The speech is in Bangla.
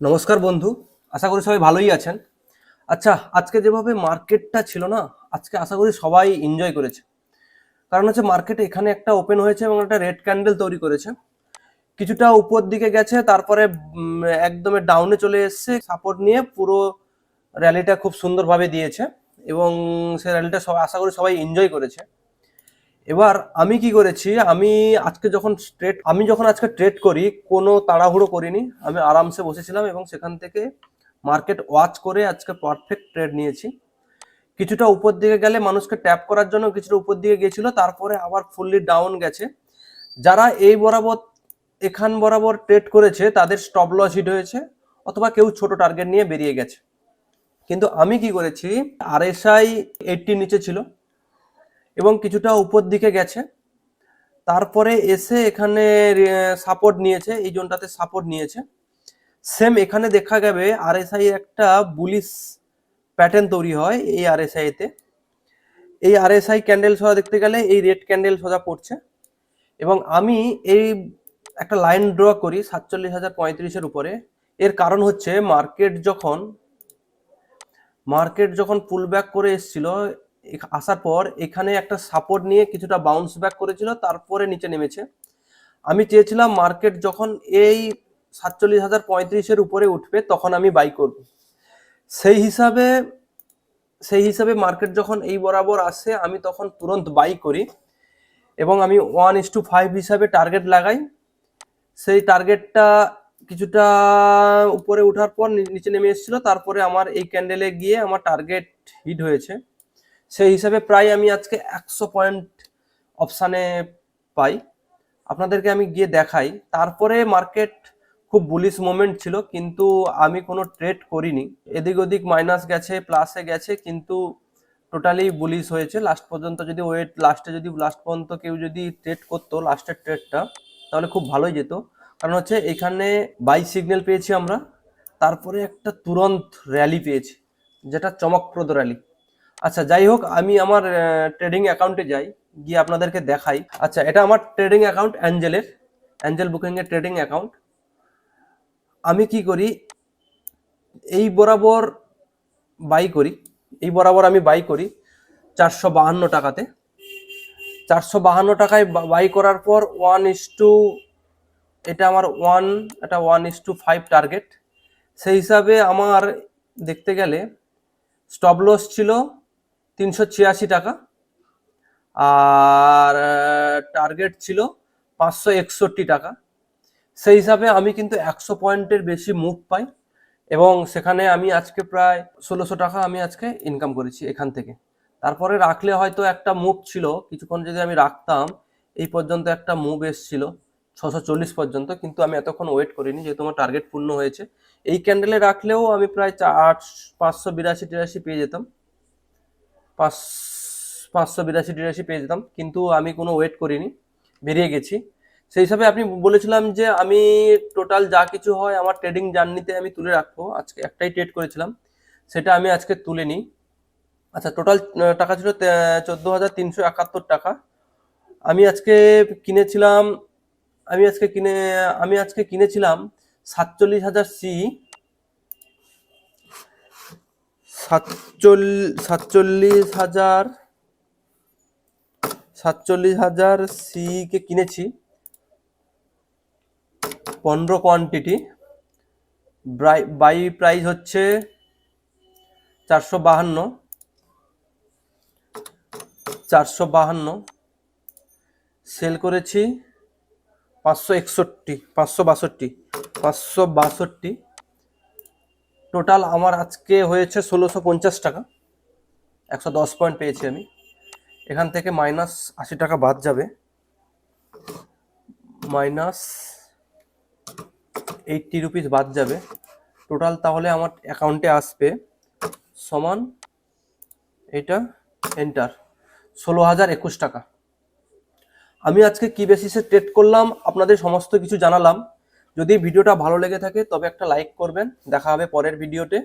নমস্কার বন্ধু, আশা করি সবাই ভালোই আছেন। আচ্ছা, আজকে যেভাবে মার্কেটটা ছিল না, আজকে আশা করি সবাই এনজয় করেছে। কারণ হচ্ছে মার্কেটে এখানে একটা ওপেন হয়েছে এবং একটা রেড ক্যান্ডেল তৈরি করেছে। কিছুটা উপর দিকে গেছে, তারপরে একদমই ডাউনে চলে এসছে, সাপোর্ট নিয়ে পুরো র্যালিটা খুব সুন্দরভাবে দিয়েছে এবং সেই র্যালিটা সবাই আশা করি সবাই এনজয় করেছে। এবার আমি কি করেছি, আমি যখন আজকে ট্রেড করি কোনো তাড়াহুড়ো করিনি, আমি আরামসে বসেছিলাম এবং সেখান থেকে মার্কেট ওয়াচ করে আজকে পারফেক্ট ট্রেড নিয়েছি। কিছুটা উপর দিকে গেলে মানুষকে ট্যাপ করার জন্য কিছুটা উপর দিকে গিয়েছিল, তারপরে আবার ফুললি ডাউন গেছে। যারা এই বরাবর এখান বরাবর ট্রেড করেছে তাদের স্টপ লস হিট হয়েছে, অথবা কেউ ছোট টার্গেট নিয়ে বেরিয়ে গেছে। কিন্তু আমি কি করেছি, আরএসআই 80 নিচে ছিল এবং কিছুটা উপর দিকে গেছে, তারপরে এসে এখানে সাপোর্ট নিয়েছে, এই জোনটাতে সাপোর্ট নিয়েছে। সেম এখানে দেখা যাবে আরএসআই একটা বুলিশ প্যাটার্ন তৈরি হয় এই আরএসআই তে। এই আরএসআই ক্যান্ডেল সোজা দেখতে গেলে এই রেড ক্যান্ডেল সোজা পড়ছে এবং আমি এই একটা লাইন ড্র করি 47,035 উপরে। এর কারণ হচ্ছে মার্কেট যখন পুল ব্যাক করে এসেছিল, আসার পর এখানে একটা সাপোর্ট নিয়ে কিছুটা বাউন্স ব্যাক করেছিল, তারপরে নিচে নেমেছে। আমি চেয়েছিলাম মার্কেট যখন এই 47,035 উপরে উঠবে তখন আমি বাই করব। সেই হিসাবে সেই হিসাবে মার্কেট যখন এই বরাবর আসে আমি তখন তুরন্ত বাই করি এবং আমি 1:5 হিসাবে টার্গেট লাগাই। সেই টার্গেটটা কিছুটা উপরে ওঠার পর নিচে নেমে এসেছিল, তারপরে আমার এই ক্যান্ডেলে গিয়ে আমার টার্গেট হিট হয়েছে। সেই হিসাবে প্রায় আমি আজকে 100 পয়েন্ট অপশানে পাই। আপনাদেরকে আমি গিয়ে দেখাই। তারপরে মার্কেট খুব বুলিশ মোমেন্ট ছিল, কিন্তু আমি কোনো ট্রেড করিনি। এদিক ওদিক মাইনাস গেছে, প্লাসে গেছে, কিন্তু টোটালি বুলিশ হয়েছে লাস্ট পর্যন্ত। যদি লাস্ট পর্যন্ত কেউ যদি ট্রেড করতো লাস্টের ট্রেডটা, তাহলে খুব ভালোই যেত। কারণ হচ্ছে এখানে বাই সিগন্যাল পেয়েছি আমরা, তারপরে একটা তুরন্ত র্যালি পেয়েছি, যেটা চমকপ্রদ র্যালি। আচ্ছা, যাই হোক, আমি আমার ট্রেডিং অ্যাকাউন্টে যাই, গিয়ে আপনাদেরকে দেখাই। আচ্ছা, এটা আমার ট্রেডিং অ্যাকাউন্ট অ্যাঞ্জেল বুকিং এর ট্রেডিং অ্যাকাউন্ট। আমি কি করি, এই বরাবর বাই করি এই বরাবর আমি বাই করি 452 টাকাতে। 452 টাকায় বাই করার পর এটা আমার 1:5 টার্গেট। সেই হিসাবে আমার দেখতে গেলে স্টপ লস ছিল 386 টাকা, আর টার্গেট ছিল 561 টাকা। সেই হিসাবে আমি কিন্তু 100 পয়েন্টের বেশি মুভ পাই এবং সেখানে আমি আজকে প্রায় 1600 টাকা আমি আজকে ইনকাম করেছি এখান থেকে। তারপরে রাখলে হয়তো একটা মুভ ছিল, কিছুক্ষণ যদি আমি রাখতাম, এই পর্যন্ত একটা মুভ এসছিল 640 পর্যন্ত, কিন্তু আমি এতক্ষণ ওয়েট করিনি যেহেতু আমার টার্গেট পূর্ণ হয়েছে। এই ক্যান্ডেলে রাখলেও আমি প্রায় 582 পেয়ে যেতাম, 582 পেয়ে যেতাম, কিন্তু আমি কোনো ওয়েট করিনি, বেরিয়ে গেছি। সেই হিসাবে আপনি বলেছিলাম যে আমি টোটাল যা কিছু হয় আমার ট্রেডিং জার্নিতে আমি তুলে রাখবো। আজকে একটাই ট্রেড করেছিলাম, সেটা আমি আজকে তুলে নিই। আচ্ছা, টোটাল টাকা ছিল 14,371 টাকা। আমি আজকে কিনেছিলাম আমি আজকে কিনেছিলাম 47,000 সাতচল্লিশ হাজার সি কে কিনেছি 15 কোয়ান্টিটি। বাই প্রাইস হচ্ছে 452, সেল করেছি 562। টোটাল আমার আজকে হয়েছে 1650 টাকা। 110 পয়েন্ট পেয়েছি আমি। এখান থেকে -80 টাকা বাদ যাবে, -80 রুপিস বাদ যাবে। টোটাল তাহলে আমার অ্যাকাউন্টে আসবে সমান, এটা এন্টার, 16,021 টাকা। আমি আজকে কি বেসিসে ট্রেড করলাম আপনাদের সমস্ত কিছু জানালাম। যদি ভিডিওটা ভালো লেগে থাকে তবে একটা লাইক করবেন। দেখা হবে পরের ভিডিওতে।